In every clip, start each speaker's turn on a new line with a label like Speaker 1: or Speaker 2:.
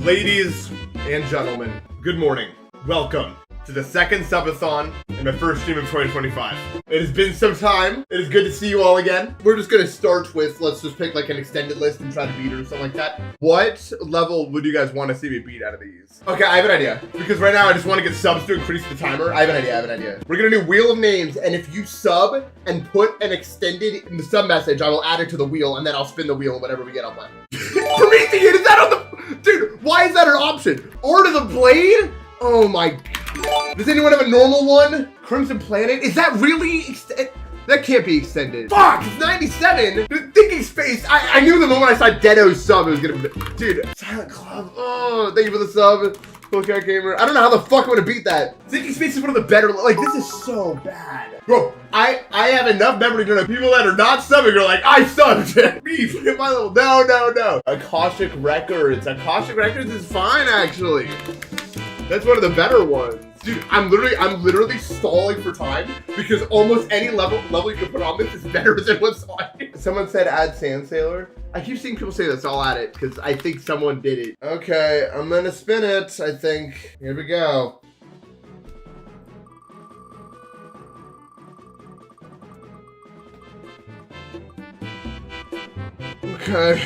Speaker 1: Ladies and gentlemen, good morning. Welcome to the second subathon and my first stream of 2025. It has been some time. It is good to see you all again. We're just gonna start with, let's just pick like an extended list and try to beat it or something like that. What level would you guys want to see me beat out of these? Okay, I have an idea. Because right now I just want to get subs to increase the timer. I have an idea. We're gonna do Wheel of Names, and if you sub and put an extended in the sub message, I will add it to the wheel, and then I'll spin the wheel whenever we get up on. Prometheus, is that on the... Dude, why is that an option? Or to the blade? Oh my... Does anyone have a normal one? Crimson Planet? Is that really that can't be extended. Fuck, it's 97. Thinking Space. I knew the moment I saw Dedo's sub it was gonna be... Dude, Silent Club. Oh, thank you for the sub. Cool Cat Gamer. I don't know how the fuck I'm gonna beat that. Thinking Space is one of the better... Like, this is so bad. Bro, I have enough memory to know people that are not subbing are like, I subbed. Me, put in my little... No. Akashic Records. Akashic Records is fine, actually. That's one of the better ones. Dude, I'm literally stalling for time because almost any level you can put on this is better than what's on it. Someone said add Sand Sailor. I keep seeing people say this, so I'll add it because I think someone did it. Okay, I'm gonna spin it, I think. Here we go. Okay.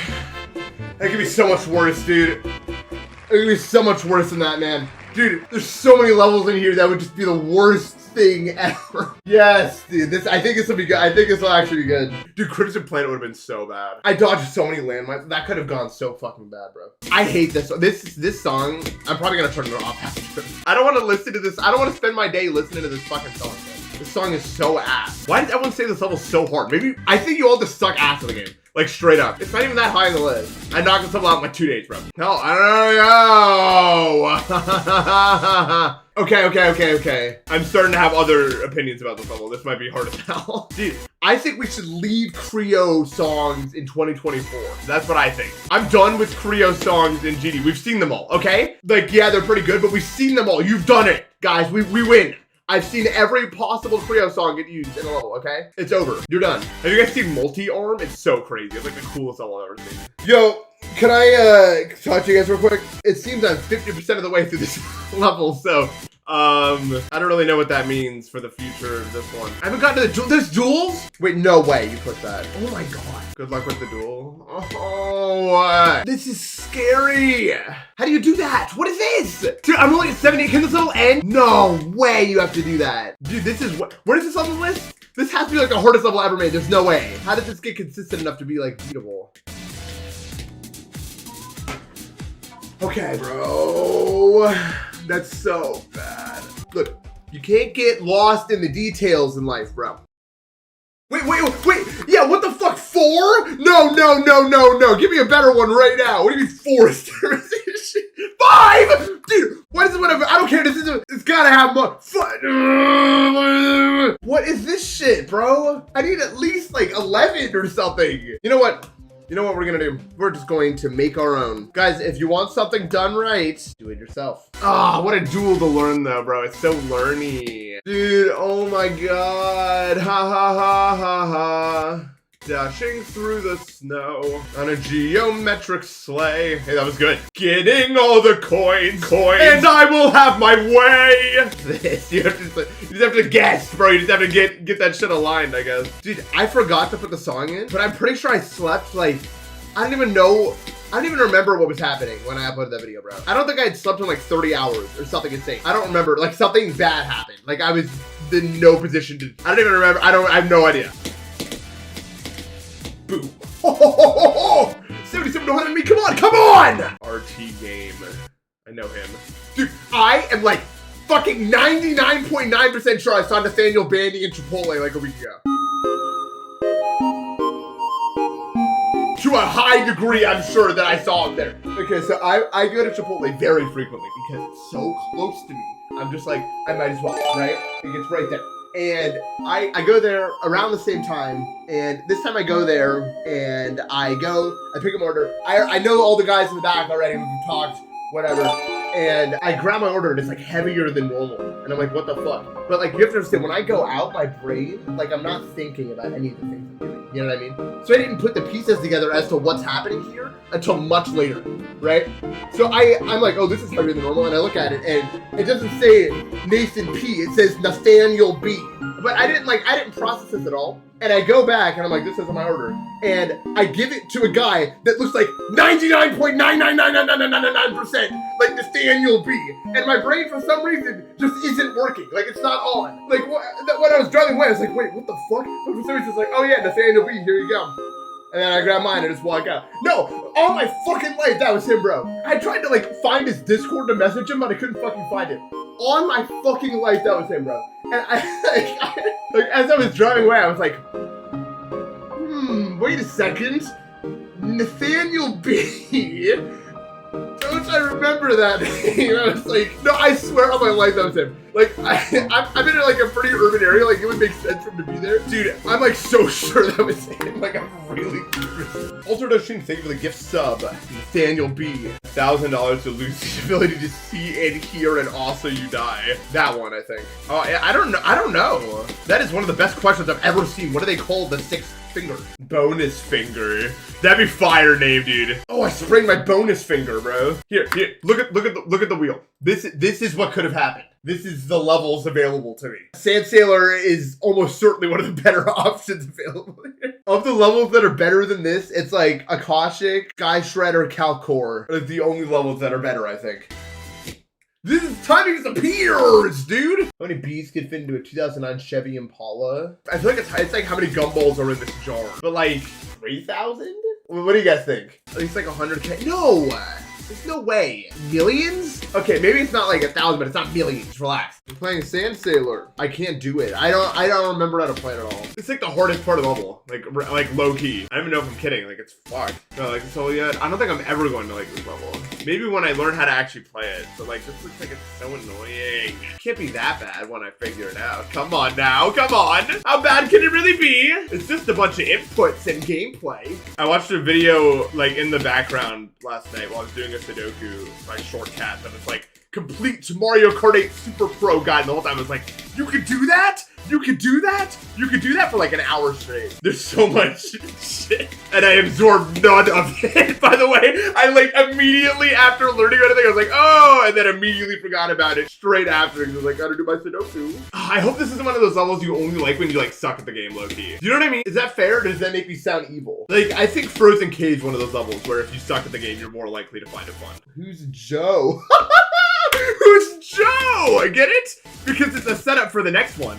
Speaker 1: That could be so much worse, dude. It could be so much worse than that, man. Dude, there's so many levels in here that would just be the worst thing ever. Yes, dude, I think this will be good. I think this will actually be good. Dude, Crimson Planet would have been so bad. I dodged so many landmines. That could have gone so fucking bad, bro. I hate this. This song, I'm probably gonna turn it off after. I don't want to listen to this. I don't want to spend my day listening to this fucking song, man. This song is so ass. Why did everyone say this level's so hard? Maybe, I think you all just suck ass at the game. Like, straight up. It's not even that high on the list. I knocked this level out in like 2 days, bro. No, I don't know. Okay. I'm starting to have other opinions about this level. This might be hard as hell. Dude, I think we should leave Creo songs in 2024. That's what I think. I'm done with Creo songs in GD. We've seen them all, okay? Like, yeah, they're pretty good, but we've seen them all. You've done it. Guys, we win. I've seen every possible Creo song get used in a level, okay? It's over. You're done. Have you guys seen Multi-Arm? It's so crazy. It's like the coolest level I've ever seen. Yo, can I talk to you guys real quick? It seems I'm 50% of the way through this level, so I don't really know what that means for the future of this one. I haven't gotten to the duel. There's duels? Wait, no way you put that. Oh my god. Good luck with the duel. Oh, this is scary. How do you do that? What is this? Dude, I'm only at 70. Can this level end? No way you have to do that. Dude, this is what? Where is this on the list? This has to be like the hardest level ever made. There's no way. How did this get consistent enough to be like beatable? Okay, bro. That's so bad. Look, you can't get lost in the details in life, bro. Wait. Yeah, what the fuck? 4? No. Give me a better one right now. What do you mean 4? 5? Dude, what is it? Whatever. I don't care. It's gotta have more. What is this shit, bro? I need at least like 11 or something. You know what we're gonna do? We're just going to make our own. Guys, if you want something done right, do it yourself. Ah, what a duel to learn though, bro. It's so learny. Dude, oh my god. Ha. Dashing through the snow on a geometric sleigh. Hey, that was good. Getting all the coins, and I will have my way. This, you just have to guess, bro. You just have to get that shit aligned, I guess. Dude, I forgot to put the song in, but I'm pretty sure I slept like, I don't even remember what was happening when I uploaded that video, bro. I don't think I had slept in like 30 hours or something insane. I don't remember, like something bad happened. Like I was in no position to, I don't even remember. I have no idea. Boom. 77 to 100 me, come on! RT game. I know him. Dude, I am like fucking 99.9% sure I saw Nathaniel Bandy and Chipotle like a week ago. To a high degree, I'm sure that I saw him there. Okay, so I go to Chipotle very frequently because it's so close to me. I'm just like, I might as well, right? It's right there. And I go there around the same time, and this time I go there, and I pick an order. I know all the guys in the back already, we've talked, whatever, and I grab my order, and it's like heavier than normal, and I'm like, what the fuck? But like, you have to understand, when I go out, my brain, like, I'm not thinking about any of the things I'm doing. You know what I mean? So I didn't put the pieces together as to what's happening here until much later, right? So I'm like, oh, this is heavier than normal, and I look at it, and it doesn't say Nathan P. It says Nathaniel B. But I didn't process this at all. And I go back, and I'm like, this isn't my order. And I give it to a guy that looks like 99.9999999% like Nathaniel B. And my brain, for some reason, just isn't working. Like, it's not on. Like, when I was driving away, I was like, wait, what the fuck? But for some reason, it's like, oh yeah, Nathaniel B, here you go. And then I grab mine and just walk out. No, all my fucking life, that was him, bro. I tried to, like, find his Discord to message him, but I couldn't fucking find him. On my fucking life, that was him, bro. And like, as I was driving away, I was like, wait a second. Nathaniel B. Don't I remember that name? I was like, no, I swear on my life that was him. Like, I'm in like a pretty urban area. Like, it would make sense for him to be there. Dude, I'm like so sure that was him. Like, I'm really curious. Ultra thank you for the gift sub. Nathaniel B. $1,000 to lose the ability to see and hear, and also you die. That one, I think. Oh, yeah, I don't know. That is one of the best questions I've ever seen. What do they call the sixth finger? Bonus finger. That'd be fire name, dude. Oh, I sprained my bonus finger, bro. Here. Look at the wheel. This is what could have happened. This is the levels available to me. Sand Sailor is almost certainly one of the better options available here. Of the levels that are better than this, it's like Akashic, Sky Shredder, Calcor are the only levels that are better, I think. This is timing disappears, dude! How many bees could fit into a 2009 Chevy Impala? I feel like it's like how many gumballs are in this jar. But like, 3,000? What do you guys think? At least like 100K? No! There's no way. Millions? Okay, maybe it's not like 1,000, but it's not millions. Relax. I'm playing Sand Sailor. I can't do it. I don't remember how to play it at all. It's like the hardest part of the level. Like low key. I don't even know if I'm kidding. Like, it's fucked. No, like, so yeah, I don't think I'm ever going to like this level. Maybe when I learn how to actually play it. But like, this looks like it's so annoying. It can't be that bad when I figure it out. Come on now, come on. How bad can it really be? It's just a bunch of inputs and gameplay. I watched a video like in the background last night while I was doing a Sudoku, like shortcut, that was like, complete Mario Kart 8 Super Pro guide. And the whole time I was like, you could do that? You could do that? You could do that for like an hour straight. There's so much shit. And I absorbed none of it, by the way. I like immediately after learning anything, I was like, oh, and then immediately forgot about it straight after. Because I was like, gotta do my Sudoku. I hope this isn't one of those levels you only like when you like suck at the game, low-key. You know what I mean? Is that fair, or does that make me sound evil? Like, I think Frozen Cave is one of those levels where if you suck at the game, you're more likely to find it fun. Who's Joe? Who's Joe? I get it? Because it's a setup for the next one.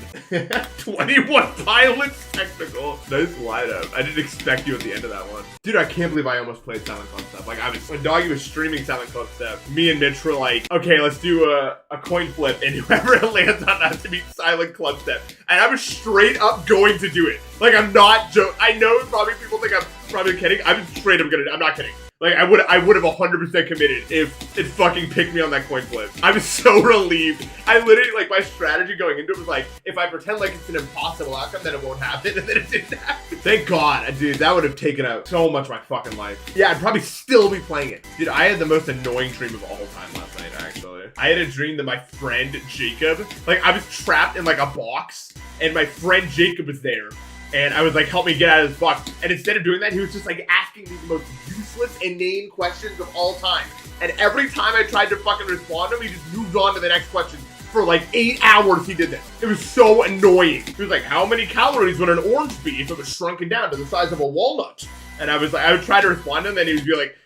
Speaker 1: 21 pilots technical. Nice lineup. I didn't expect you at the end of that one. Dude, I can't believe I almost played Silent Club Step. Like, when Doggy was streaming Silent Club Step, me and Mitch were like, okay, let's do a coin flip, and whoever lands on that to be Silent Club Step. And I was straight up going to do it. Like, I'm not joking. I know probably people think I'm probably kidding. I'm straight up gonna, I'm not kidding. Like, I would have 100% committed if it fucking picked me on that coin flip. I was so relieved. I literally, like, my strategy going into it was like, if I pretend like it's an impossible outcome, then it won't happen, and then it didn't happen. Thank God, dude, that would have taken out so much of my fucking life. Yeah, I'd probably still be playing it. Dude, I had the most annoying dream of all time last night, actually. I had a dream that my friend Jacob, like, I was trapped in like a box, and my friend Jacob was there. And I was like, help me get out of this box. And instead of doing that, he was just like asking me the most useless, inane questions of all time. And every time I tried to fucking respond to him, he just moved on to the next question. For like 8 hours he did this. It was so annoying. He was like, how many calories would an orange be if it was shrunken down to the size of a walnut? And I was like, I would try to respond to him, and he would be like,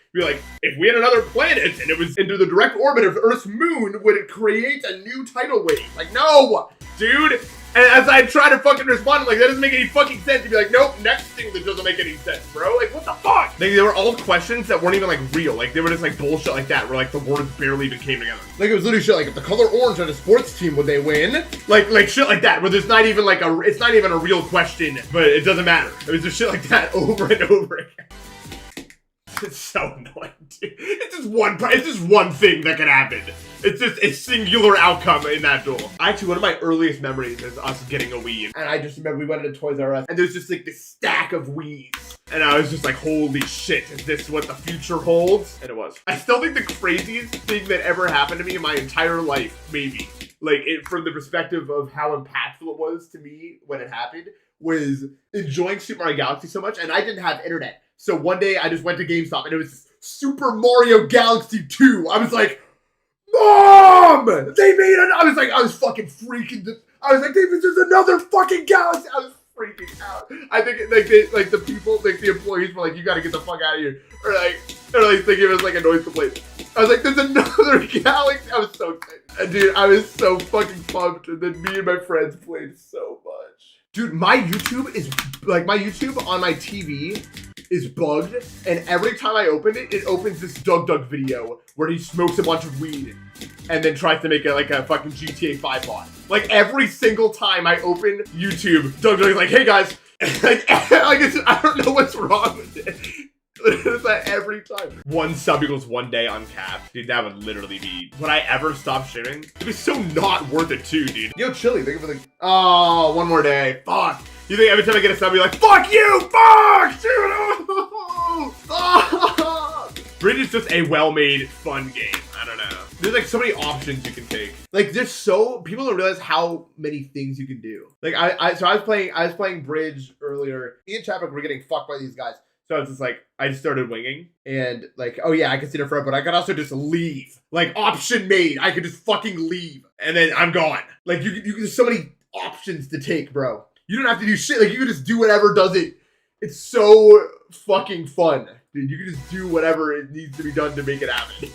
Speaker 1: if we had another planet and it was into the direct orbit of Earth's moon, would it create a new tidal wave? Like, no, dude. And as I try to fucking respond, I'm like, that doesn't make any fucking sense. He'd be like, nope, next thing that doesn't make any sense, bro. Like, what the fuck? They were all questions that weren't even like real. Like, they were just like bullshit like that, where like the words barely even came together. Like, it was literally shit like, if the color orange on a sports team, would they win? Like shit like that, where there's not even like it's not even a real question, but it doesn't matter. It was just shit like that over and over again. It's so annoying, dude. It's just one thing that can happen. It's just a singular outcome in that duel. Actually, one of my earliest memories is us getting a Wii. And I just remember we went into Toys R Us, and there's just like this stack of Wiis. And I was just like, holy shit, is this what the future holds? And it was. I still think the craziest thing that ever happened to me in my entire life, maybe, like from the perspective of how impactful it was to me when it happened, was enjoying Super Mario Galaxy so much, and I didn't have internet. So one day I just went to GameStop and it was Super Mario Galaxy 2. I was like, Mom! They made it! I was fucking freaking. I was like, there's another fucking Galaxy! I was freaking out. I think the people, like the employees were like, you gotta get the fuck out of here. Or they give us like a noise complaint. I was like, there's another Galaxy! I was so excited. Dude, I was so fucking pumped. And then me and my friends played so much. Dude, my YouTube on my TV is bugged, and every time I open it, it opens this Doug video where he smokes a bunch of weed and then tries to make it like a fucking GTA 5 bot. Like every single time I open YouTube, Doug's like, hey guys, I don't know what's wrong with it. It's like every time. 1 sub equals 1 day uncapped. Dude, that would literally be, would I ever stop streaming? It'd be so not worth it too, dude. Yo, Chili, thank you for the, oh, 1 more day. Fuck. You think every time I get a sub, you're like, fuck you, fuck, dude. Bridge is just a well-made, fun game. I don't know. There's like so many options you can take. Like people don't realize how many things you can do. Like I was playing Bridge earlier. Me and Chapek were getting fucked by these guys. So I was just like, I just started winging and like, oh yeah, I can sit in front, but I could also just leave. Like option made, I could just fucking leave and then I'm gone. Like there's so many options to take, bro. You don't have to do shit. Like you can just do whatever does it. It's so fucking fun, dude. You can just do whatever it needs to be done to make it happen.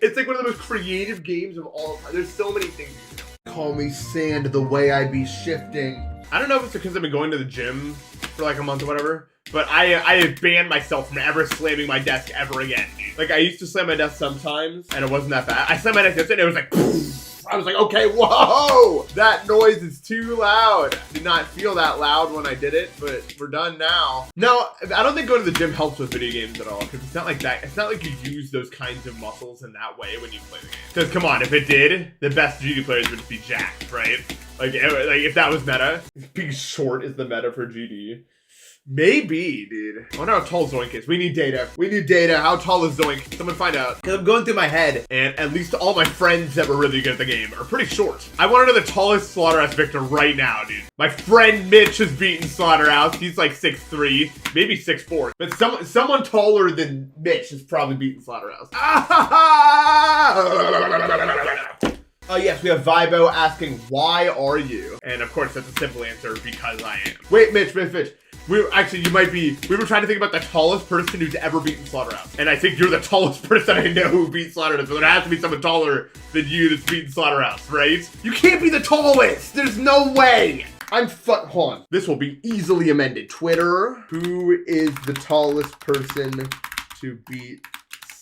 Speaker 1: It's like one of the most creative games of all time. There's so many things you can do. Call me sand the way I be shifting. I don't know if it's because I've been going to the gym for like a month or whatever, but I have banned myself from ever slamming my desk ever again, dude. Like I used to slam my desk sometimes and it wasn't that bad. I slammed my desk yesterday and it was like, poof. I was like, okay, whoa, that noise is too loud. Did not feel that loud when I did it, but we're done now. No, I don't think going to the gym helps with video games at all, because it's not like that. It's not like you use those kinds of muscles in that way when you play the game. Because come on, if it did, the best GD players would just be jacked, right? Like if that was meta, being short is the meta for GD. Maybe, dude. I wonder how tall Zoink is. We need data. We need data. How tall is Zoink? Someone find out. Because I'm going through my head, and at least all my friends that were really good at the game are pretty short. I want to know the tallest Slaughterhouse Victor right now, dude. My friend Mitch has beaten Slaughterhouse. He's like 6'3", maybe 6'4". But someone taller than Mitch has probably beaten Slaughterhouse. Yes, we have Vibo asking, why are you? And of course, that's a simple answer, because I am. Wait, Mitch. We were trying to think about the tallest person who's ever beaten Slaughterhouse. And I think you're the tallest person I know who beat Slaughterhouse. So there has to be someone taller than you that's beaten Slaughterhouse, right? You can't be the tallest. There's no way. Hold on. This will be easily amended. Twitter, who is the tallest person to beat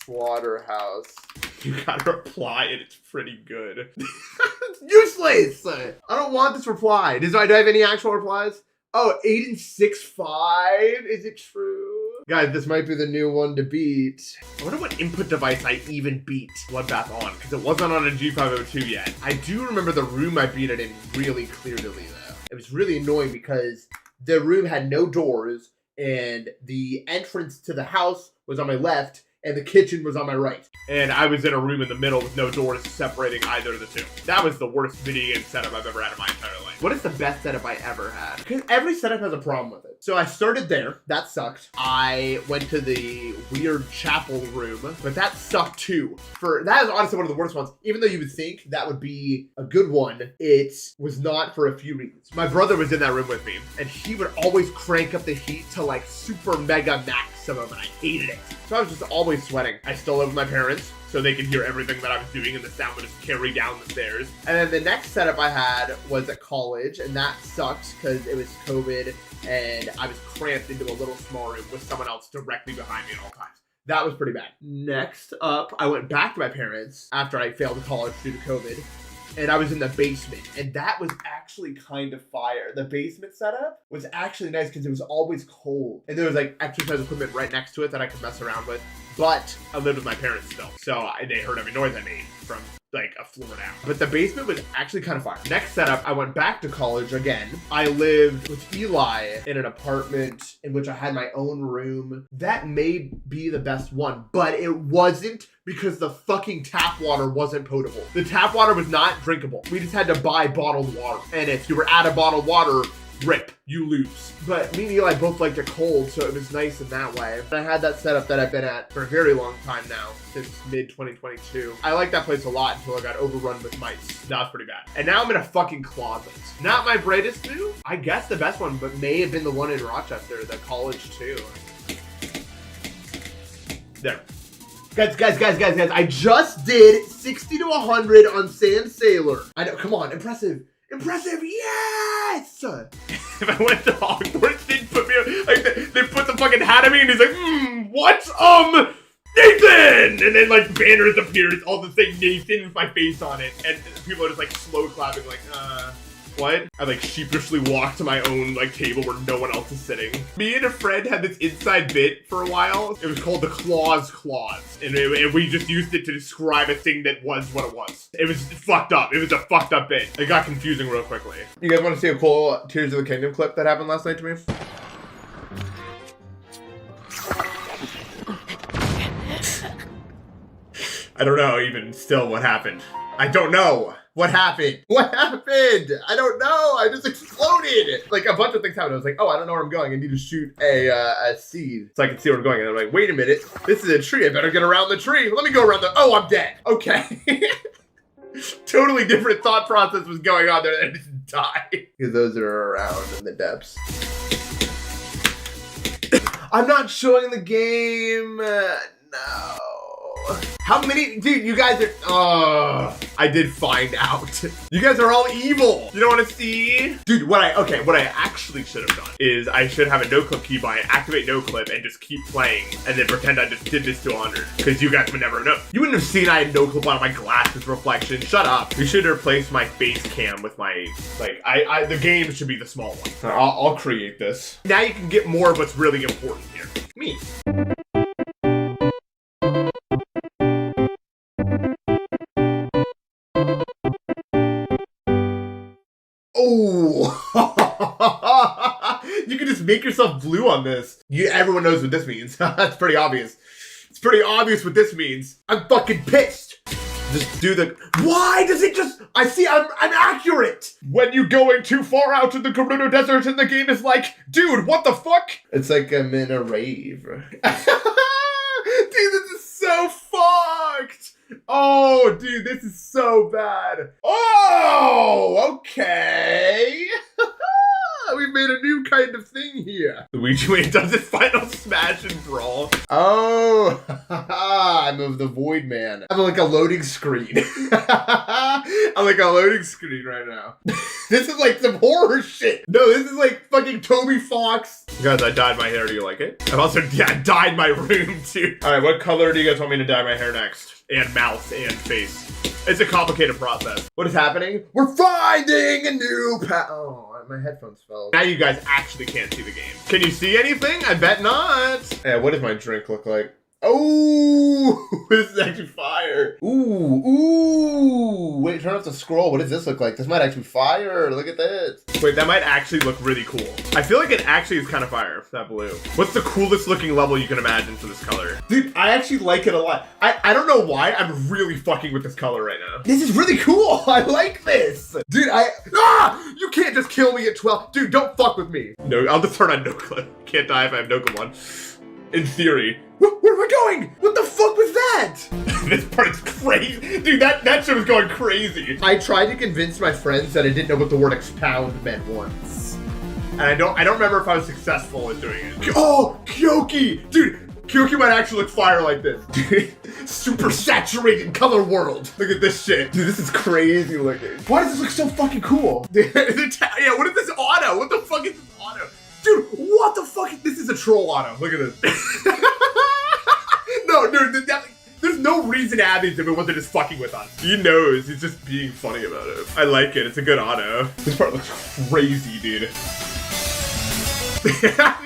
Speaker 1: Slaughterhouse? You gotta reply and it's pretty good. It's useless. I don't want this reply. Do I have any actual replies? Oh, 8 and 6'5"? Is it true? Guys, this might be the new one to beat. I wonder what input device I even beat Bloodbath on, because it wasn't on a G502 yet. I do remember the room I beat it in really clearly, though. It was really annoying because the room had no doors, and the entrance to the house was on my left, and the kitchen was on my right. And I was in a room in the middle with no doors separating either of the two. That was the worst video game setup I've ever had in my entire life. What is the best setup I ever had? Because every setup has a problem with it. So I started there. That sucked. I went to the weird chapel room, but that sucked too. That is honestly one of the worst ones. Even though you would think that would be a good one, it was not for a few reasons. My brother was in that room with me, and he would always crank up the heat to like super mega maximum, and I hated it. So I was just always sweating. I still live with my parents, so they could hear everything that I was doing, and the sound would just carry down the stairs. And then the next setup I had was at college, and that sucked because it was COVID, and I was cramped into a little small room with someone else directly behind me at all times. That was pretty bad. Next up, I went back to my parents after I failed college due to COVID, and I was in the basement, and that was actually kind of fire. The basement setup was actually nice because it was always cold, and there was like exercise equipment right next to it that I could mess around with. But I lived with my parents still, so they heard every noise I made from like a floor down. But the basement was actually kind of fire. Next setup, I went back to college again. I lived with Eli in an apartment in which I had my own room. That may be the best one, but it wasn't because the fucking tap water wasn't potable. The tap water was not drinkable. We just had to buy bottled water. And if you were out of bottled water, Rip, you lose. But me and Eli both liked it cold, so it was nice in that way. And I had that setup that I've been at for a very long time now, since mid-2022. I liked that place a lot until I got overrun with mice. That was pretty bad. And now I'm in a fucking closet. Not my brightest move. I guess the best one, but may have been the one in Rochester, the college too. There. Guys, I just did 60 to 100 on Sand Sailor. I know, come on, impressive, yes! If I went to Hogwarts, they'd put me, like, they put the fucking hat on me and he's like, what? Nathan! And then, like, banners appear, it's all the same Nathan with my face on it, and people are just, like, slow clapping, like, what? I like sheepishly walk to my own like table where no one else is sitting. Me and a friend had this inside bit for a while. It was called the Claws, and we just used it to describe a thing that was what it was. It was fucked up. It was a fucked up bit. It got confusing real quickly. You guys want to see a cool Tears of the Kingdom clip that happened last night to me? I don't know even still what happened. I don't know. What happened? I don't know. I just exploded. Like a bunch of things happened. I was like, oh, I don't know where I'm going. I need to shoot a seed so I can see where I'm going. And I'm like, wait a minute. This is a tree. I better get around the tree. Let me go around the, oh, I'm dead. Okay. Totally different thought process was going on there. I just died. Because those are around in the depths. I'm not showing the game. No. How many, dude, you guys are, I did find out. You guys are all evil. You don't want to see? Dude, what I actually should have done is I should have a no-clip keybind, activate no-clip, and just keep playing, and then pretend I just did this to 100, because you guys would never know. You wouldn't have seen I had no-clip on my glasses reflection. Shut up. We should replace my face cam with my, like, the game should be the small one. I'll create this. Now you can get more of what's really important here. Me. Oh, you can just make yourself blue on this. Everyone knows what this means. That's pretty obvious. It's pretty obvious what this means. I'm fucking pissed. Just do the, why does it just, I see, I'm accurate. When you're going too far out in the Gerudo Desert and the game is like, dude, what the fuck? It's like I'm in a rave. Dude, this is so fucked. Oh, dude, this is so bad. Oh, okay. We've made a new kind of thing here. Luigi when he does his final smash and brawl. Oh, I'm of the Void Man. I'm like a loading screen. I'm like a loading screen right now. This is like some horror shit. No, this is like fucking Toby Fox. Guys, I dyed my hair. Do you like it? I've also dyed my room too. All right, what color do you guys want me to dye my hair next? And mouth and face. It's a complicated process. What is happening? We're finding a new oh, my headphones fell. Now you guys actually can't see the game. Can you see anything? I bet not. Yeah, what does my drink look like? Oh, this is actually fire. Ooh. Wait, turn off the scroll. What does this look like? This might actually fire. Look at this. Wait, that might actually look really cool. I feel like it actually is kind of fire, that blue. What's the coolest looking level you can imagine for this color? Dude, I actually like it a lot. I don't know why. I'm really fucking with this color right now. This is really cool. I like this. Dude, you can't just kill me at 12. Dude, don't fuck with me. No, I'll just turn on no clip. Can't die if I have no clip on. In theory. Where am I going? What the fuck was that? This part is crazy. Dude, that shit was going crazy. I tried to convince my friends that I didn't know what the word expound meant once. And I don't remember if I was successful in doing it. Oh, Kyoki! Dude, Kyoki might actually look fire like this. Dude, super saturated color world. Look at this shit. Dude, this is crazy looking. Why does this look so fucking cool? Yeah, what is this auto? What the fuck is this auto? Dude, what the fuck? This is a troll auto. Look at this. No, dude, there's no reason to add these if it wasn't just fucking with us. He knows. He's just being funny about it. I like it. It's a good auto. This part looks crazy, dude.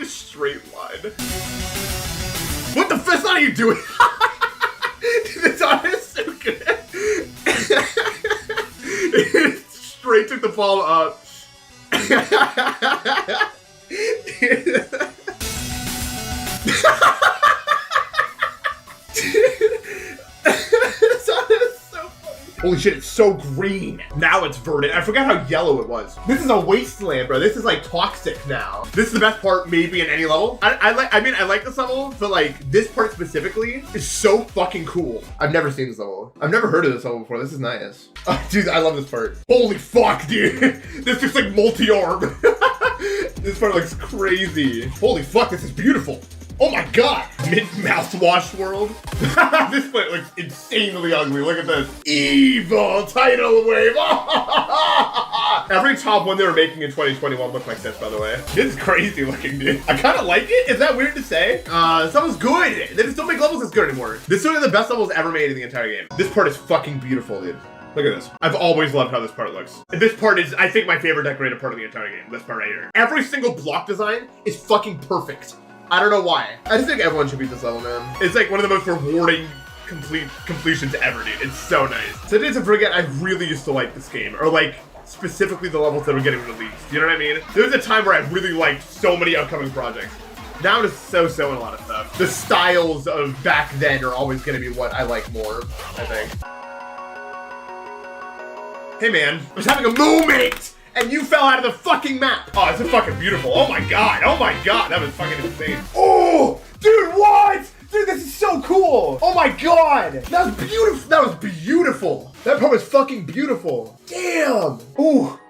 Speaker 1: Straight line. What the fuck are you doing? Dude, this auto is so good. It straight took the ball up. This auto is so funny. Holy shit, it's so green. Now it's verdant. I forgot how yellow it was. This is a wasteland, bro. This is like toxic now. This is the best part maybe in any level. I like this level, but like this part specifically is so fucking cool. I've never seen this level. I've never heard of this level before. This is nice. Oh, dude, I love this part. Holy fuck, dude. This looks like multi-arm. This part looks crazy. Holy fuck, this is beautiful. Oh my god! Mid-mouthwash world. This foot looks insanely ugly. Look at this. Evil tidal wave. Every top one they were making in 2021 looked like this, by the way. This is crazy looking, dude. I kind of like it. Is that weird to say? This level's good. They just don't make levels as good anymore. This is one of the best levels ever made in the entire game. This part is fucking beautiful, dude. Look at this. I've always loved how this part looks. And this part is, I think, my favorite decorated part of the entire game. This part right here. Every single block design is fucking perfect. I don't know why. I just think everyone should beat this level, man. It's like one of the most rewarding completions ever, dude. It's so nice. So Days of Forget, I really used to like this game, or like specifically the levels that were getting released. You know what I mean? There was a time where I really liked so many upcoming projects. Now it's so in a lot of stuff. The styles of back then are always gonna be what I like more, I think. Hey man, I was having a moment! And you fell out of the fucking map. Oh, it's fucking beautiful. Oh my god, that was fucking insane. Oh, dude, what? Dude, this is so cool. Oh my god, that was beautiful. That was beautiful. That part was fucking beautiful. Damn. Ooh.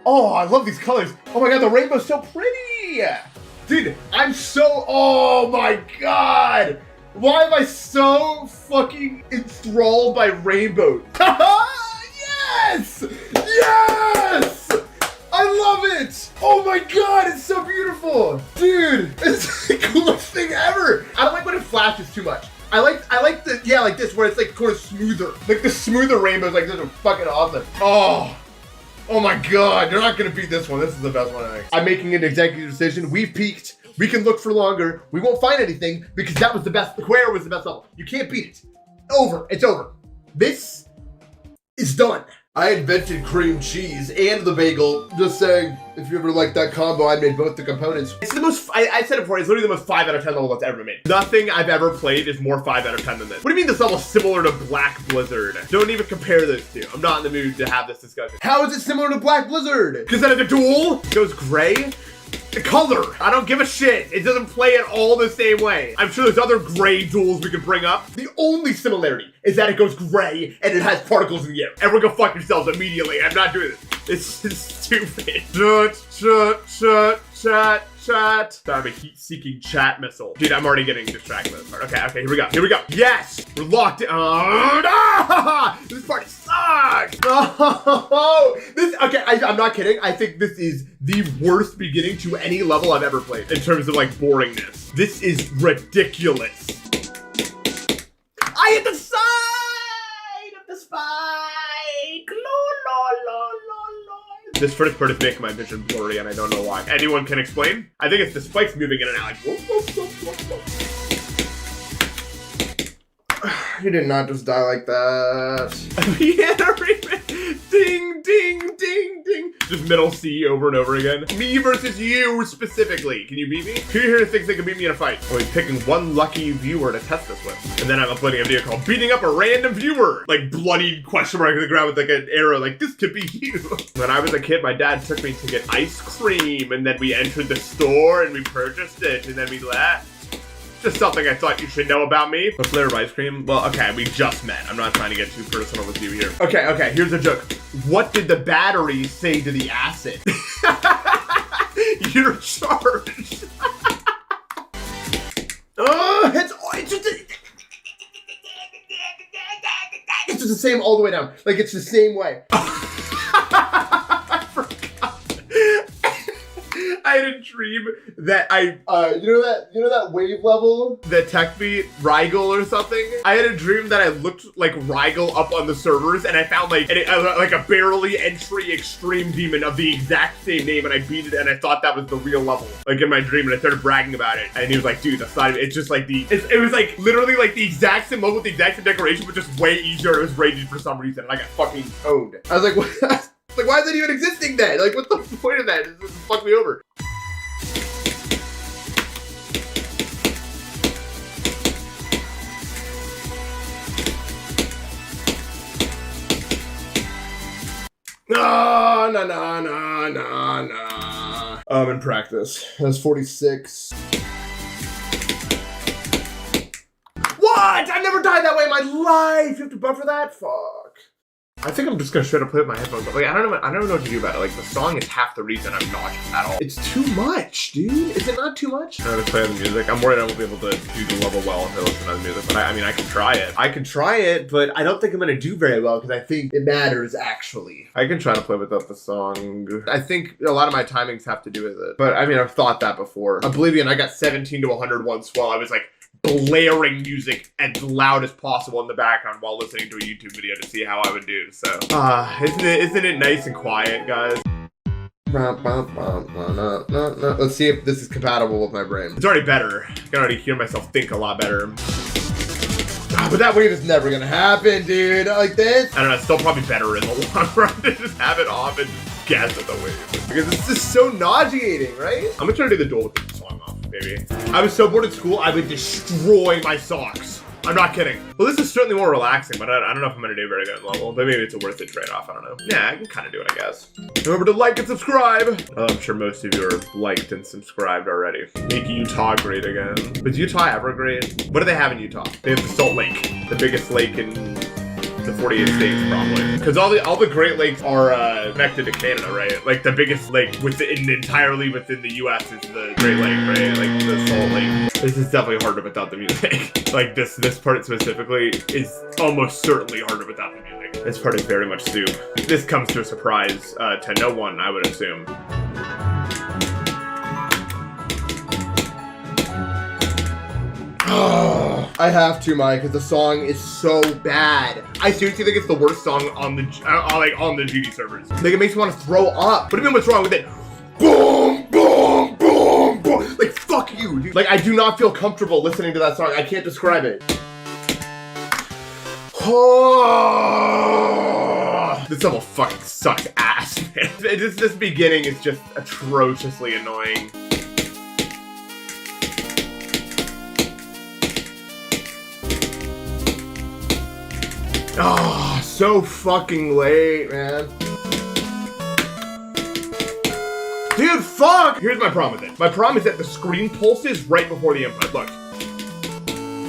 Speaker 1: Oh, I love these colors. Oh my god, the rainbow's so pretty. Dude, I'm so, oh my god. Why am I so fucking enthralled by rainbow? Yes! Yes! I love it! Oh my god, it's so beautiful! Dude, it's the coolest thing ever! I don't like when it flashes too much. I like the, yeah, like this, where it's like sort of smoother. Like the smoother rainbows like this are fucking awesome. Oh my god, they're not gonna beat this one. This is the best one I think. I'm making an executive decision. We've peaked. We can look for longer. We won't find anything because that was the best, Square was the best level. You can't beat it. Over, it's over. This is done. I invented cream cheese and the bagel. Just saying, if you ever like that combo, I made both the components. It's the most, I said it before, it's literally the most 5 out of 10 level that's ever been made. Nothing I've ever played is more 5 out of 10 than this. What do you mean this level's similar to Black Blizzard? Don't even compare those two. I'm not in the mood to have this discussion. How is it similar to Black Blizzard? Because then the duel goes gray. The color, I don't give a shit. It doesn't play it all the same way. I'm sure there's other gray duels we could bring up. The only similarity is that it goes gray and it has particles in the air. Everyone go fuck yourselves immediately. I'm not doing this. It's stupid. Chat. I'm a heat-seeking chat missile. Dude, I'm already getting distracted by this part. Okay, here we go. Yes! We're locked in. This part sucks! Okay, I'm not kidding. I think this is the worst beginning to any level I've ever played in terms of like boringness. This is ridiculous. I hit the side of the spike. This first part is making my vision blurry and I don't know why. Anyone can explain? I think it's the spikes moving in and out like whoop, whoop, whoop, whoop, whoop. He did not just die like that. Yeah, ding, ding, ding, ding. Just middle C over and over again. Me versus you specifically. Can you beat me? Who here thinks they can beat me in a fight? Oh, he's picking one lucky viewer to test this with. And then I'm uploading a video called Beating Up a Random Viewer. Like bloody question mark in the ground with like an arrow like this could be you. When I was a kid, my dad took me to get ice cream and then we entered the store and we purchased it and then we laughed. Just something I thought you should know about me. What flavor of ice cream? Well, okay, we just met. I'm not trying to get too personal with you here. Okay, here's a joke. What did the battery say to the acid? You're charged. It's just the same all the way down. Like, it's the same way. I forgot. I had a dream that you know that wave level that tech beat Rigel or something. I had a dream that I looked like Rigel up on the servers and I found like a barely entry extreme demon of the exact same name and I beat it and I thought that was the real level like in my dream and I started bragging about it and he was like, dude, that's not even, it's just like it was like literally like the exact same level with the exact same decoration but just way easier. It was rated for some reason and I got fucking owned. I was like, what? Like, why is it even existing then? Like, what's the point of that? This fucked me over. na na na na na. In practice. That's 46. What? I never died that way in my life. You have to buffer that? Fuck. I think I'm just gonna straight up put my headphones on. Like, I don't know what to do about it. Like, the song is half the reason I'm nauseous at all. It's too much, dude. Is it not too much? I'm gonna play the music. I'm worried I won't be able to do the level well if I listen to the music, but I mean, I can try it. I can try it, but I don't think I'm gonna do very well because I think it matters, actually. I can try to play without the song. I think a lot of my timings have to do with it. But, I mean, I've thought that before. Oblivion, I got 17 to 100 once while I was, like, blaring music as loud as possible in the background while listening to a YouTube video to see how I would do. So, isn't it nice and quiet, guys? Let's see if this is compatible with my brain. It's already better. I can already hear myself think a lot better. But that wave is never gonna happen, dude. Like this. I don't know, it's still probably better in the long run to just have it off and just guess at the wave. Because it's just so nauseating, right? I'm gonna try to do the duel with the song off, maybe. I was so bored at school, I would destroy my socks. I'm not kidding. Well, this is certainly more relaxing, but I don't know if I'm gonna do very good at level. But maybe it's a worth it trade-off, I don't know. Yeah, I can kind of do it, I guess. Remember to like and subscribe. I'm sure most of you are liked and subscribed already. Make Utah great again. Was Utah ever great? What do they have in Utah? They have the Salt Lake, the biggest lake in the 48 states, probably. Because all the Great Lakes are connected to Canada, right? Like the biggest lake entirely within the U.S. is the Great Lake, right? Like the Salt Lake. This is definitely harder without the music. Like this part specifically is almost certainly harder without the music. This part is very much soup. This comes to a surprise to no one, I would assume. I have to, Mike, because the song is so bad. I seriously think it's the worst song on the GD servers. Like, it makes me want to throw up. What do you mean, what's wrong with it? Boom, boom, boom, boom. Like, fuck you, dude. Like, I do not feel comfortable listening to that song. I can't describe it. Oh, this level fucking sucks ass, man. This beginning is just atrociously annoying. Oh, so fucking late, man. Dude, fuck! Here's my problem with it. My problem is that the screen pulses right before the input. Look.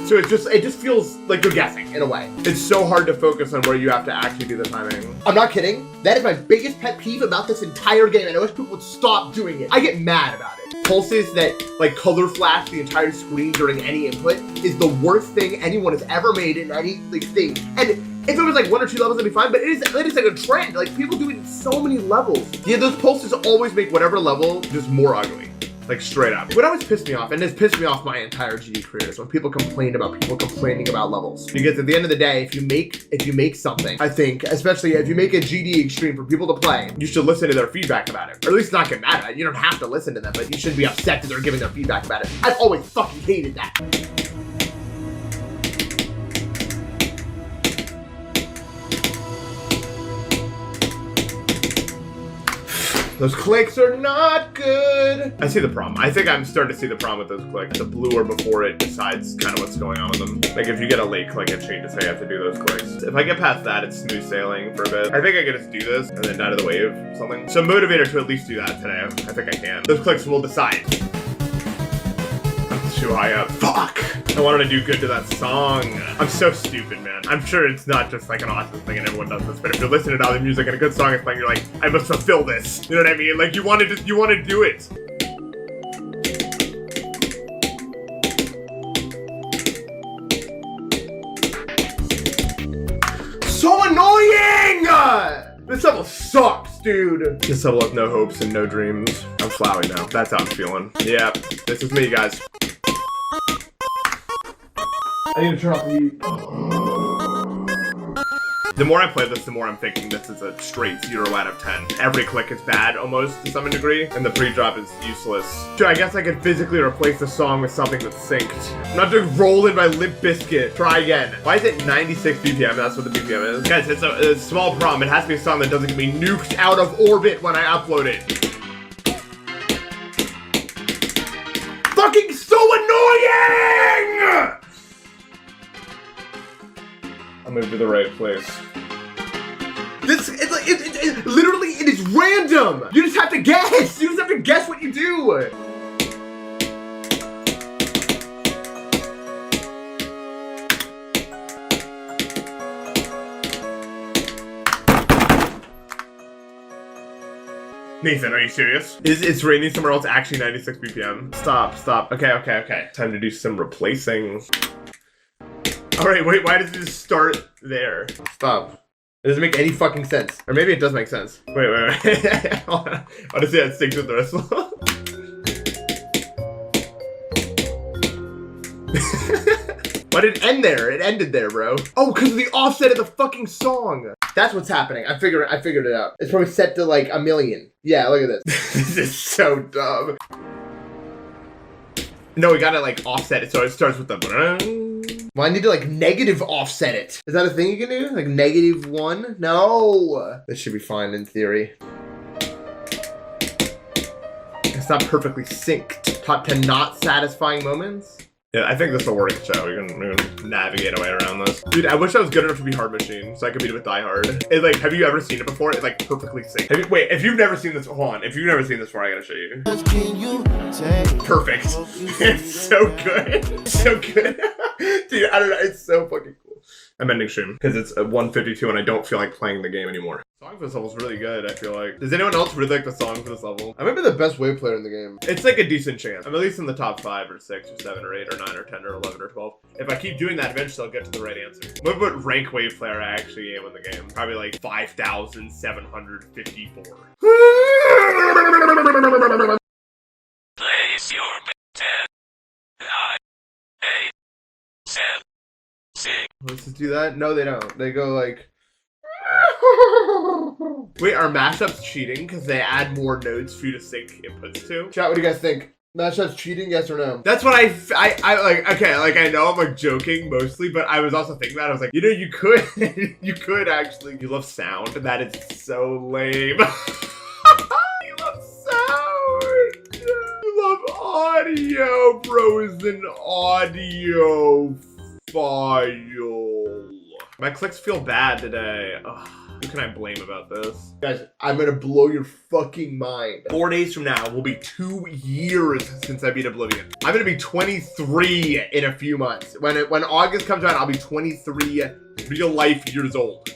Speaker 1: So it just feels like you're guessing, in a way. It's so hard to focus on where you have to actually do the timing. I'm not kidding. That is my biggest pet peeve about this entire game, and I wish people would stop doing it. I get mad about it. Pulses that, like, color flash the entire screen during any input is the worst thing anyone has ever made in any, like, thing. And if it was like 1 or 2 levels, that'd be fine, but it is like a trend. Like, people do it in so many levels. Yeah, those pulses always make whatever level just more ugly. Like, straight up. What always pissed me off, and it's pissed me off my entire GD career, is when people complain about people complaining about levels. Because at the end of the day, if you make something, I think, especially if you make a GD extreme for people to play, you should listen to their feedback about it. Or at least not get mad at it. You don't have to listen to them, but you shouldn't be upset that they're giving their feedback about it. I've always fucking hated that. Those clicks are not good. I see the problem. I think I'm starting to see the problem with those clicks. The bluer before it decides kind of what's going on with them. Like if you get a late click, it changes how you have to do those clicks. If I get past that, it's smooth sailing for a bit. I think I can just do this and then die to the wave or something. So motivator to at least do that today. I think I can. Those clicks will decide. I'm too high up. Fuck! I wanted to do good to that song. I'm so stupid, man. I'm sure it's not just like an awesome thing and everyone does this, but if you're listening to other music and a good song is playing, you're like, I must fulfill this. You know what I mean? Like you want to do it. So annoying! This level sucks, dude. This level has no hopes and no dreams. I'm flowing now. That's how I'm feeling. Yeah, this is me, guys. I need to turn off the heat. The more I play this, the more I'm thinking this is a straight 0 out of 10. Every click is bad, almost, to some degree, and the pre-drop is useless. Sure, I guess I could physically replace the song with something that's synced. I'm not doing Roll in by Limp Bizkit. Try again. Why is it 96 BPM? That's what the BPM is. Guys, it's a small problem. It has to be a song that doesn't get me nuked out of orbit when I upload it. Fucking so annoying! I moved to the right place. It's like Literally, it is random. You just have to guess. You just have to guess what you do. Nathan, are you serious? Is raining somewhere else actually 96 BPM? Stop. Okay. Time to do some replacing. All right, wait, why does it just start there? Stop. It doesn't make any fucking sense. Or maybe it does make sense. Wait. I want to see how it sticks with the rest of the Why did it end there? It ended there, bro. Oh, because of the offset of the fucking song. That's what's happening. I figured it out. It's probably set to like 1,000,000. Yeah, look at this. This is so dumb. No, we gotta like offset it so it starts with the. Well, I need to like negative offset it. Is that a thing you can do? Like -1? No. This should be fine in theory. It's not perfectly synced. Top 10 not satisfying moments. Yeah, I think this will work, so we can navigate our way around this. Dude, I wish I was good enough to be Hard Machine, so I could beat it with Die Hard. It's like, have you ever seen it before? It's like perfectly synced. Wait, if you've never seen this, hold on. If you've never seen this before, I gotta show you. Perfect. It's so good. So good. Dude, I don't know, it's so fucking cool. I'm ending stream, because it's 1:52 and I don't feel like playing the game anymore. The song for this level is really good, I feel like. Does anyone else really like the song for this level? I might be the best wave player in the game. It's like a decent chance. I'm at least in the top 5 or 6 or 7 or 8 or 9 or 10 or 11 or 12. If I keep doing that, eventually I'll get to the right answer. What rank wave player I actually am in the game? Probably like 5,754.
Speaker 2: Place your 10, 9, 8, 7, 6.
Speaker 1: Let's just do that? No, they don't. They go like... Wait, are mashups cheating because they add more notes for you to sync inputs to? Chat, what do you guys think? Mashups cheating, yes or no? That's what I like, okay, like I know I'm like joking mostly, but I was also thinking about it. I was like, you know, you could, you could actually, you love sound, that is so lame. You love sound. You love audio, bro, is an audio file. My clicks feel bad today. Ugh. Who can I blame about this? Guys, I'm gonna blow your fucking mind. 4 days from now will be 2 years since I beat Oblivion. I'm gonna be 23 in a few months. When August comes around, I'll be 23 real life years old.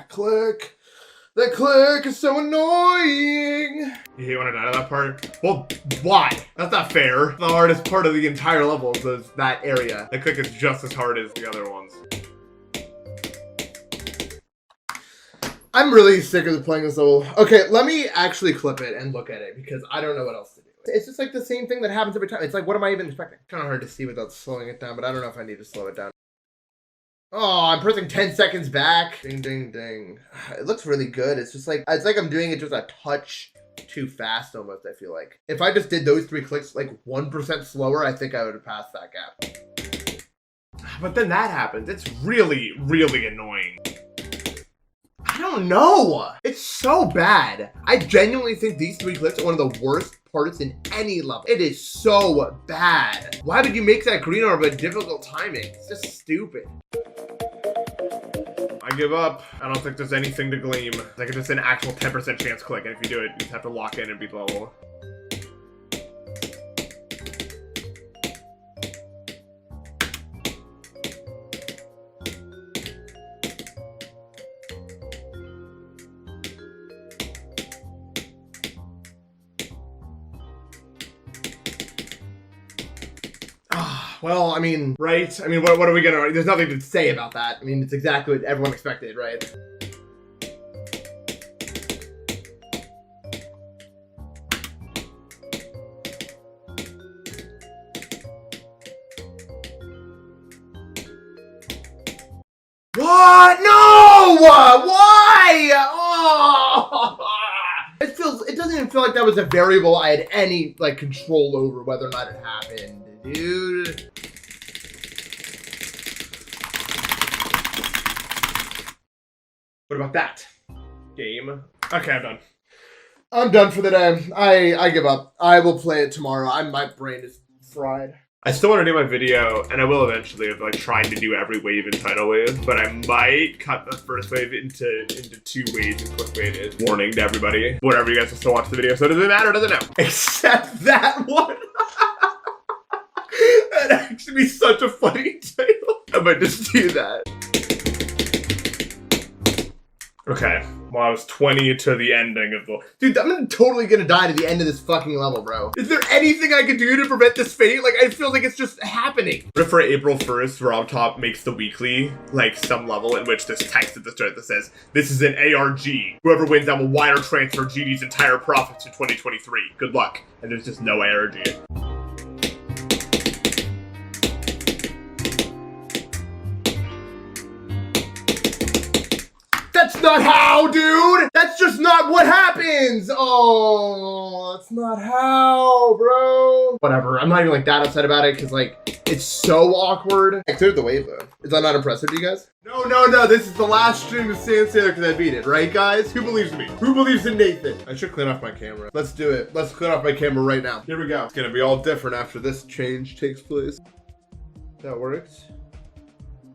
Speaker 1: Click. That click is so annoying. You hate when I die to that part? Well, why? That's not fair. The hardest part of the entire level is that area. That click is just as hard as the other ones. I'm really sick of playing this level. Okay, let me actually clip it and look at it because I don't know what else to do. It's just like the same thing that happens every time. It's like, what am I even expecting? Kind of hard to see without slowing it down, but I don't know if I need to slow it down. Oh, I'm pressing 10 seconds back. Ding, ding, ding. It looks really good. It's just like, it's like I'm doing it just a touch too fast almost, I feel like. If I just did those 3 clicks like 1% slower, I think I would have passed that gap. But then that happens. It's really, really annoying. I don't know. It's so bad. I genuinely think these 3 clicks are one of the worst parts in any level. It is so bad. Why did you make that green orb a difficult timing? It's just stupid. I give up. I don't think there's anything to glean. Like, it's just an actual 10% chance click, and if you do it, you just have to lock in and beat the level. Well, I mean, right? I mean, what are we gonna... There's nothing to say about that. I mean, it's exactly what everyone expected, right? What? No! Why? Oh! It doesn't even feel like that was a variable I had any, like, control over whether or not it happened. Dude. What about that? Game. Okay, I'm done. I'm done for the day. I give up. I will play it tomorrow. My brain is fried. I still want to do my video, and I will eventually, of like trying to do every wave in tidal wave, but I might cut the first wave into 2 waves and quick wave is. Warning to everybody. Whatever, you guys will still watch the video, so does it matter? Doesn't know. Except that one. That'd actually be such a funny title. I might just do that. Okay. Well, I was 20 to the ending of the... Dude, I'm totally gonna die to the end of this fucking level, bro. Is there anything I can do to prevent this fate? Like, I feel like it's just happening. What if for April 1st, Rob Top makes the weekly, like, some level in which there's text at the start that says, this is an ARG. Whoever wins that will wire transfer GD's entire profits in 2023. Good luck. And there's just no ARG. That's not how, dude! That's just not what happens! Oh, that's not how, bro. Whatever, I'm not even like that upset about it because like, it's so awkward. I cleared the wave though. Is that not impressive to you guys? No, this is the last stream of Sand Sailor because I beat it, right guys? Who believes in me? Who believes in Nathan? I should clean off my camera. Let's do it. Let's clean off my camera right now. Here we go. It's gonna be all different after this change takes place. That works.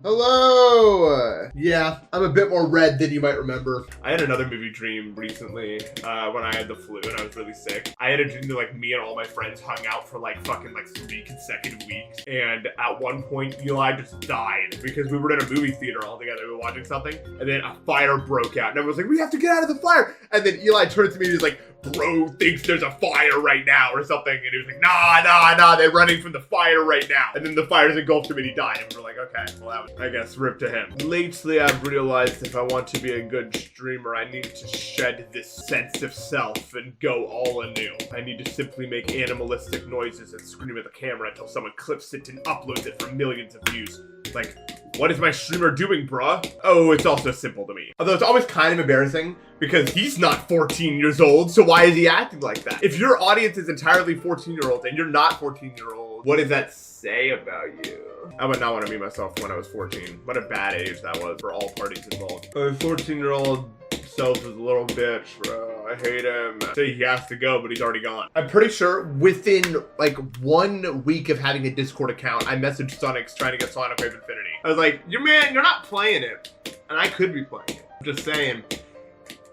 Speaker 1: Hello! Yeah, I'm a bit more red than you might remember. I had another movie dream recently when I had the flu and I was really sick. I had a dream that like me and all my friends hung out for like fucking like 3 consecutive weeks. And at one point, Eli just died because we were in a movie theater all together. We were watching something and then a fire broke out. And everyone was like, we have to get out of the fire. And then Eli turns to me and he's like, bro thinks there's a fire right now or something. And he was like, nah, they're running from the fire right now. And then the fire's engulfed him and he died. And we're like, okay, well that was, I guess, rip to him. Lately, I've realized if I want to be a good streamer, I need to shed this sense of self and go all anew. I need to simply make animalistic noises and scream at the camera until someone clips it and uploads it for millions of views. Like, what is my streamer doing, bruh? Oh, it's also simple to me. Although it's always kind of embarrassing because he's not 14 years old, so why is he acting like that? If your audience is entirely 14-year-olds and you're not 14-year-old, what does that say about you? I would not want to meet myself when I was 14. What a bad age that was for all parties involved. My 14-year-old self is a little bitch, bro. I hate him. Say he has to go, but he's already gone. I'm pretty sure within like 1 week of having a Discord account, I messaged Sonics trying to get Sonic Wave Infinity. I was like, you're not playing it. And I could be playing it. I'm just saying.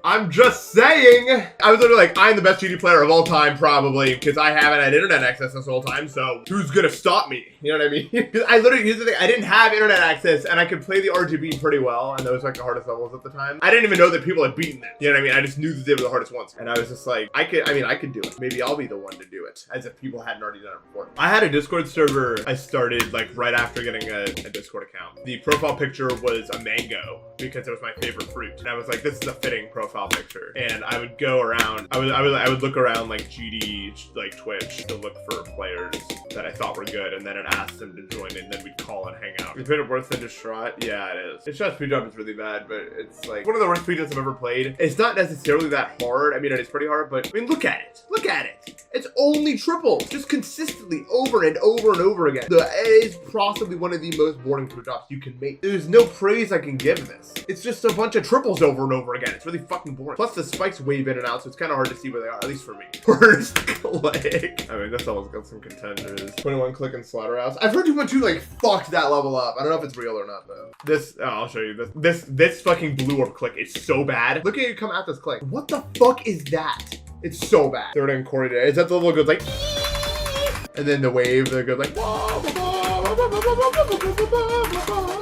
Speaker 1: I'm just saying. I was literally like, I'm the best GD player of all time, probably, because I haven't had internet access this whole time, so who's gonna stop me? You know what I mean? Because I literally, here's the thing, I didn't have internet access, and I could play the RGB pretty well, and those were like the hardest levels at the time. I didn't even know that people had beaten them. You know what I mean? I just knew that they were the hardest ones. And I was just like, I could do it. Maybe I'll be the one to do it, as if people hadn't already done it before. I had a Discord server I started like right after getting a Discord account. The profile picture was a mango, because it was my favorite fruit. And I was like, this is a fitting profile picture. And I would go around, I would look around like GD, like Twitch, to look for players that I thought were good, and then I'd ask them to join, and then we'd call and hang out. Is it worse than Distraught? Yeah, it is. Distraught's predrop is really bad, but it's like one of the worst predrops I've ever played. It's not necessarily that hard. I mean, it is pretty hard, but I mean, look at it. Look at it. It's only triples, just consistently over and over and over again. It is possibly one of the most boring predrops you can make. There's no praise I can give this. It's just a bunch of triples over and over again. It's really fucking boring. Plus the spikes wave in and out, so it's kind of hard to see where they are, at least for me. First click. I mean, this level's got some contenders. 21 click and Slaughterhouse. I've heard 2.2 like fucked that level up. I don't know if it's real or not though. This, I'll show you this. This fucking blue orb click is so bad. Look at you come at this click. What the fuck is that? It's so bad. Third and Corey Day. Is that the level that goes like, and then the wave that goes like,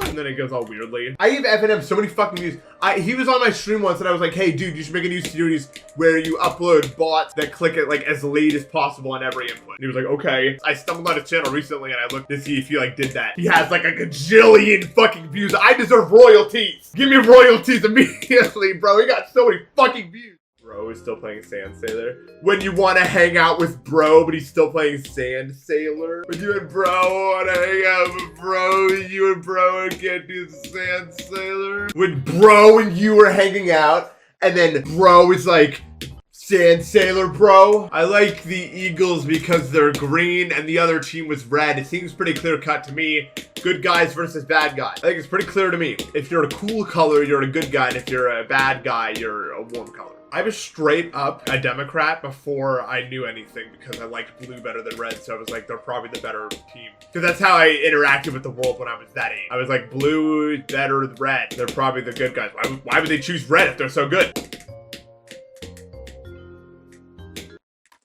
Speaker 1: and then it goes all weirdly. I give FNM so many fucking views. He was on my stream once and I was like, hey dude, you should make a new series where you upload bots that click it like as late as possible on every input. And he was like, okay. I stumbled on his channel recently and I looked to see if he like did that. He has like a gajillion fucking views. I deserve royalties. Give me royalties immediately, bro. He got so many fucking views. Bro is still playing Sand Sailor. When you want to hang out with bro, but he's still playing Sand Sailor. When you and bro want to hang out with bro, you and bro can't do Sand Sailor. When bro and you were hanging out, and then bro is like, Sand Sailor, bro. I like the Eagles because they're green and the other team was red. It seems pretty clear cut to me. Good guys versus bad guys. I think it's pretty clear to me. If you're a cool color, you're a good guy. And if you're a bad guy, you're a warm color. I was straight up a Democrat before I knew anything because I liked blue better than red. So I was like, they're probably the better team. Because that's how I interacted with the world when I was that age. I was like, blue is better than red. They're probably the good guys. Why would they choose red if they're so good?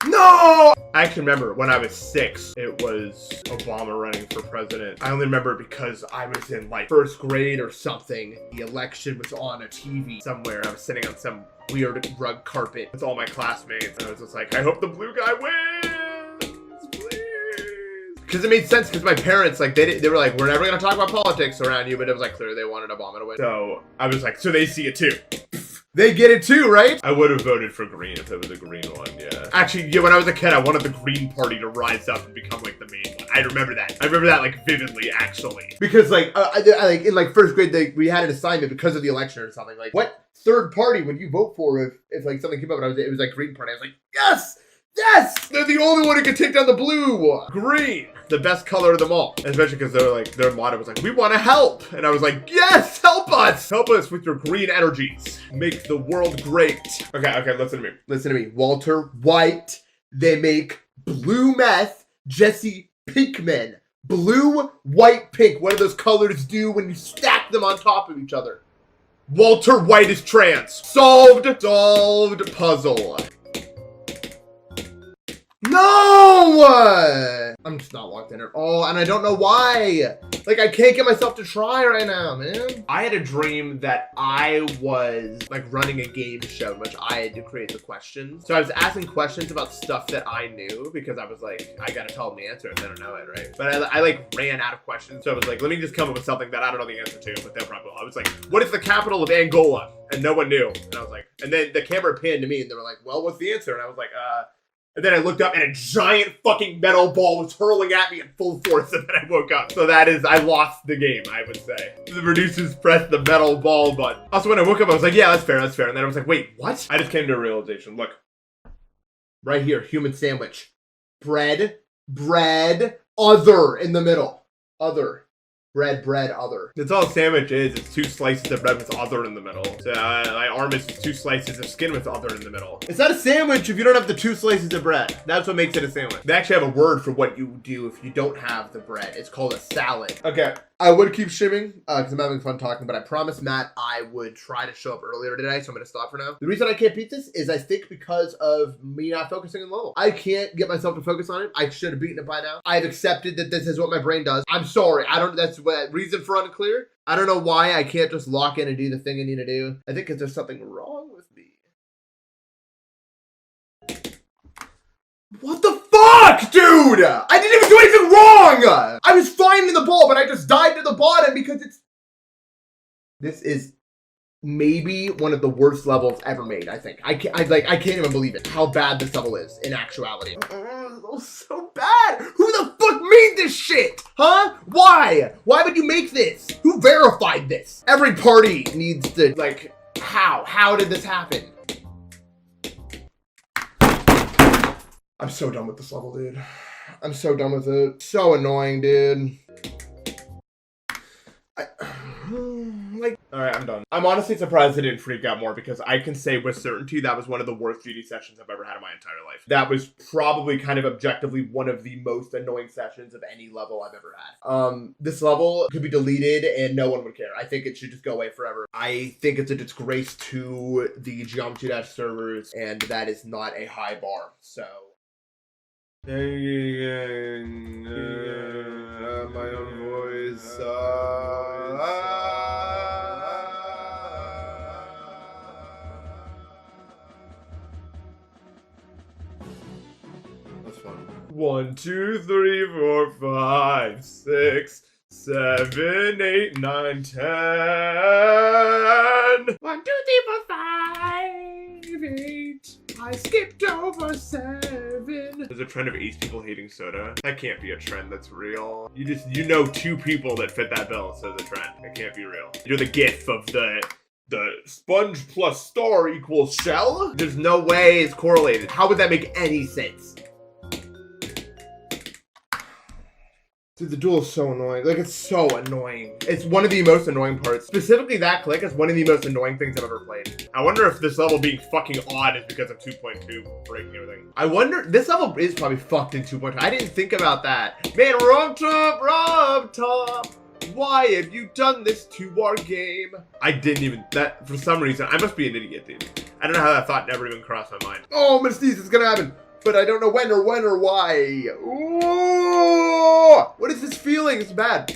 Speaker 1: No! I actually remember when I was 6, it was Obama running for president. I only remember it because I was in like 1st grade or something. The election was on a TV somewhere. I was sitting on some weird rug carpet with all my classmates. And I was just like, I hope the blue guy wins, please. Because it made sense because my parents, like, they were like, we're never going to talk about politics around you. But it was like, clearly they wanted Obama to win. So I was like, so they see it too. They get it too, right? I would have voted for green if it was a green one, yeah. Actually, yeah, when I was a kid, I wanted the Green Party to rise up and become, like, the main one. I remember that. I remember that, like, vividly, actually. Because, like, I in, like, 1st grade, we had an assignment because of the election or something. Like, what 3rd party would you vote for if like, something came up and it was, like, Green Party? I was like, yes! Yes! They're the only one who can take down the blue! Green! The best color of them all. Especially because they're like, their motto was like, we want to help! And I was like, yes! Help us! Help us with your green energies. Make the world great. Okay, listen to me. Listen to me. Walter White. They make blue meth. Jesse Pinkman. Blue, white, pink. What do those colors do when you stack them on top of each other? Walter White is trans. Solved puzzle. No! I'm just not locked in at all, and I don't know why. Like, I can't get myself to try right now, man. I had a dream that I was, like, running a game show in which I had to create the questions. So I was asking questions about stuff that I knew because I was like, I gotta tell them the answer if they don't know it, right? But I like, ran out of questions. So I was like, let me just come up with something that I don't know the answer to, but they'll probably will. I was like, what is the capital of Angola? And no one knew. And I was like, and then the camera panned to me, and they were like, well, what's the answer? And I was like, and then I looked up and a giant fucking metal ball was hurling at me in full force, and then I woke up. So that is, I lost the game, I would say. The producers pressed the metal ball button. Also, when I woke up, I was like, yeah, that's fair. And then I was like, wait, what? I just came to a realization. Look. Right here, human sandwich. Bread, other in the middle. Other. Bread, other. That's all a sandwich is. It's 2 slices of bread with other in the middle. So my arm is 2 slices of skin with other in the middle. It's not a sandwich if you don't have the 2 slices of bread. That's what makes it a sandwich. They actually have a word for what you do if you don't have the bread. It's called a salad. Okay. I would keep shimming because I'm having fun talking, but I promised Matt I would try to show up earlier today, so I'm going to stop for now. The reason I can't beat this is I think because of me not focusing on the level. I can't get myself to focus on it. I should have beaten it by now. I've accepted that this is what my brain does. I'm sorry. That's what reason for unclear. I don't know why I can't just lock in and do the thing I need to do. I think because there's something wrong with me. What the fuck, dude? I didn't even do anything wrong! I was fine in the ball, but I just died to the bottom because this is maybe one of the worst levels ever made, I think. I can't even believe it, how bad this level is in actuality. Oh, so bad! Who the fuck made this shit? Huh? Why? Why would you make this? Who verified this? Every party needs to, like, how? How did this happen? I'm so done with this level, dude. I'm so done with it. So annoying, dude. Alright, I'm done. I'm honestly surprised I didn't freak out more because I can say with certainty that was one of the worst GD sessions I've ever had in my entire life. That was probably kind of objectively one of the most annoying sessions of any level I've ever had. This level could be deleted and no one would care. I think it should just go away forever. I think it's a disgrace to the Geometry Dash servers, and that is not a high bar, so... my own voice. That's fun. 1, 2, 3, 4, 5, 6, 7, 8, 9, 10. 1, 2, 3, 4, 5, 8. I skipped over 7. There's a trend of 8 people hating soda. That can't be a trend that's real. You know 2 people that fit that bill, so it's a trend. It can't be real. You're the gif of the sponge plus star equals shell? There's no way it's correlated. How would that make any sense? Dude, the duel is so annoying. Like, it's so annoying. It's one of the most annoying parts. Specifically, that click is one of the most annoying things I've ever played. I wonder if this level being fucking odd is because of 2.2 breaking everything. I wonder, this level is probably fucked in 2.2. I didn't think about that. Man, we're on top. Why have you done this to our game? I didn't even, that, for some reason, I must be an idiot, dude. I don't know how that thought never even crossed my mind. Oh, I'm gonna sneeze, it's gonna happen. But I don't know when or why. Ooh, what is this feeling? It's bad.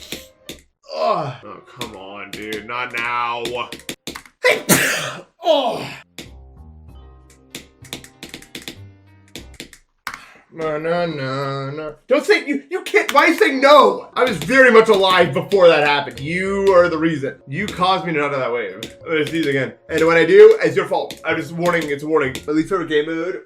Speaker 1: Oh, come on, dude. Not now. Oh. No. Don't say, you can't, why are you saying no? I was very much alive before that happened. You are the reason. You caused me to not know that wave. I'm gonna sneeze again. And when I do, it's your fault. I'm just warning, it's a warning. At least for game mode.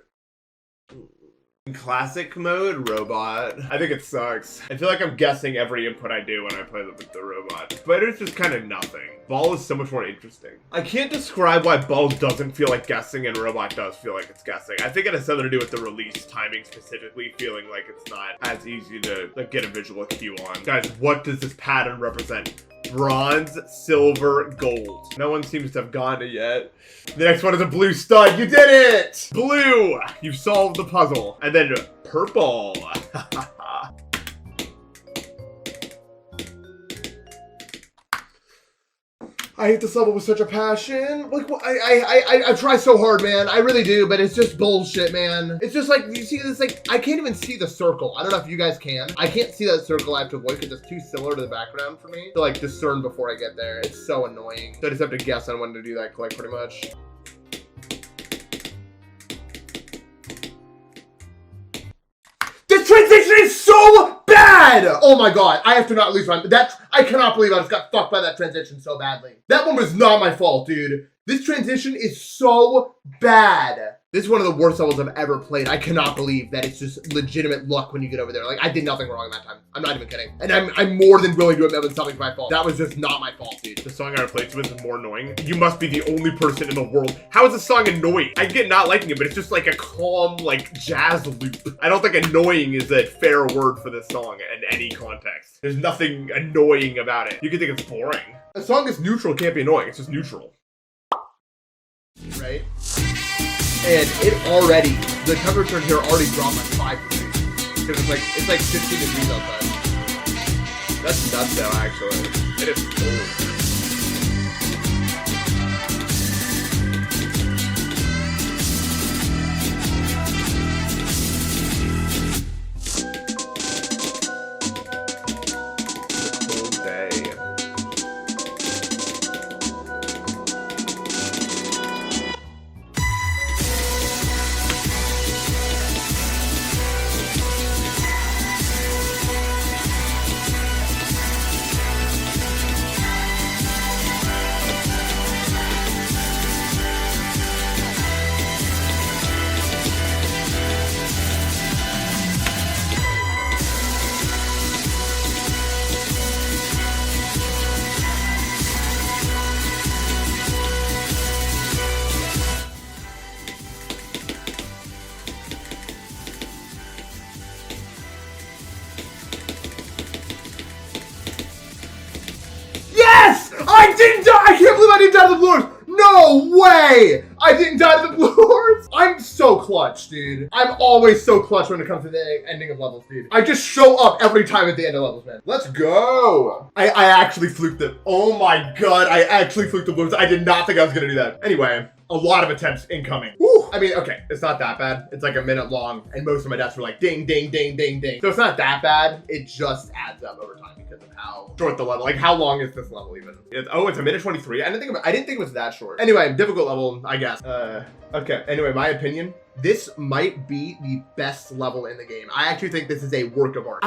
Speaker 1: In classic mode, robot. I think it sucks. I feel like I'm guessing every input I do when I play with the robot. Spider's just kind of nothing. Ball is so much more interesting. I can't describe why Ball doesn't feel like guessing and robot does feel like it's guessing. I think it has something to do with the release timing specifically, feeling like it's not as easy to like, get a visual cue on. Guys, what does this pattern represent? Bronze, silver, gold. No one seems to have gotten it yet. The next one is a blue stud. You did it! Blue! You've solved the puzzle. And then purple. I hate this level with such a passion. Like, I try so hard, man. I really do, but it's just bullshit, man. It's just like, you see this, like, I can't even see the circle. I don't know if you guys can. I can't see that circle I have to avoid because it's too similar to the background for me to, like, discern before I get there. It's so annoying. So I just have to guess on when to do that click, pretty much. This transition is so bad! Oh my god, I have to not lose my, I cannot believe I just got fucked by that transition so badly. That one was not my fault, dude. This transition is so bad. This is one of the worst levels I've ever played. I cannot believe that it's just legitimate luck when you get over there. Like, I did nothing wrong that time. I'm not even kidding. And I'm more than willing to admit when something's my fault. That was just not my fault, dude. The song I replaced with is more annoying. You must be the only person in the world. How is this song annoying? I get not liking it, but it's just like a calm, like, jazz loop. I don't think annoying is a fair word for this song in any context. There's nothing annoying about it. You can think it's boring. A song that's neutral can't be annoying. It's just neutral. Right? And it already, the temperature in here already dropped like 5 degrees. Because it's like 15 degrees outside. That's nuts though, actually. It is cold. I didn't die! I can't believe I didn't die to the blue horse! No way! I didn't die to the blue horse! I'm so clutch, dude. I'm always so clutch when it comes to the ending of levels, dude. I just show up every time at the end of levels, man. Let's go! I actually fluked it. Oh my god, I actually fluked the blue horse. I did not think I was gonna do that. Anyway, a lot of attempts incoming. Woo! I mean, okay, it's not that bad. It's like a minute long, and most of my deaths were like ding, ding, ding, ding, ding. So it's not that bad. It just adds up over time because of how short the level. Like, how long is this level even? Oh, it's a minute 23. I didn't think it was that short. Anyway, difficult level, I guess. Okay. Anyway, my opinion. This might be the best level in the game. I actually think this is a work of art.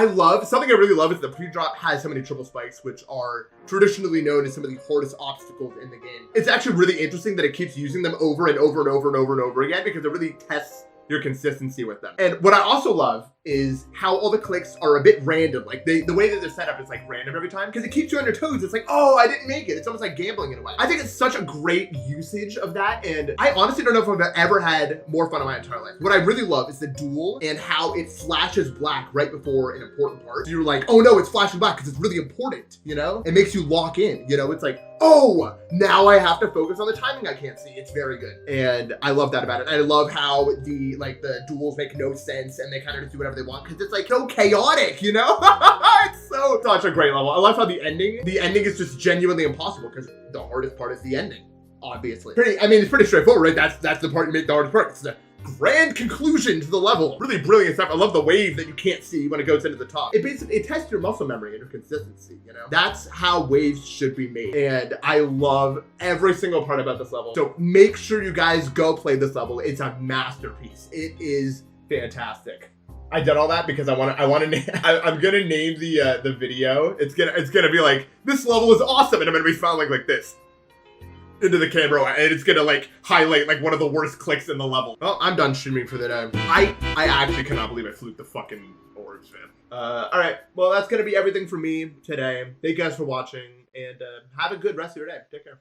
Speaker 1: Something I really love is the pre-drop has so many triple spikes, which are traditionally known as some of the hardest obstacles in the game. It's actually really interesting that it keeps using them over and over and over and over and over again because it really tests your consistency with them. And what I also love is how all the clicks are a bit random. Like the way that they're set up is like random every time because it keeps you on your toes. It's like, oh, I didn't make it. It's almost like gambling in a way. I think it's such a great usage of that. And I honestly don't know if I've ever had more fun in my entire life. What I really love is the duel and how it flashes black right before an important part. So you're like, oh no, it's flashing black because it's really important, you know? It makes you lock in, you know? It's like, oh, now I have to focus on the timing I can't see. It's very good. And I love that about it. I love how the duels make no sense and they kind of just do whatever they want because it's like so chaotic, you know? It's so such a great level. I love how the ending is just genuinely impossible because the hardest part is the ending, obviously. It's pretty straightforward, right? That's the part you make the hardest part. It's the grand conclusion to the level. Really brilliant stuff. I love the wave that you can't see when it goes into the top. It tests your muscle memory and your consistency, you know? That's how waves should be made. And I love every single part about this level. So make sure you guys go play this level. It's a masterpiece. It is fantastic. I did all that because I'm gonna name the video. It's gonna be like, this level is awesome, and I'm gonna be found like this into the camera, and it's gonna like highlight like one of the worst clicks in the level. Well, I'm done streaming for the day. I actually cannot believe I fluked the fucking orbs, man. All right, well, that's gonna be everything for me today. Thank you guys for watching, and have a good rest of your day. Take care.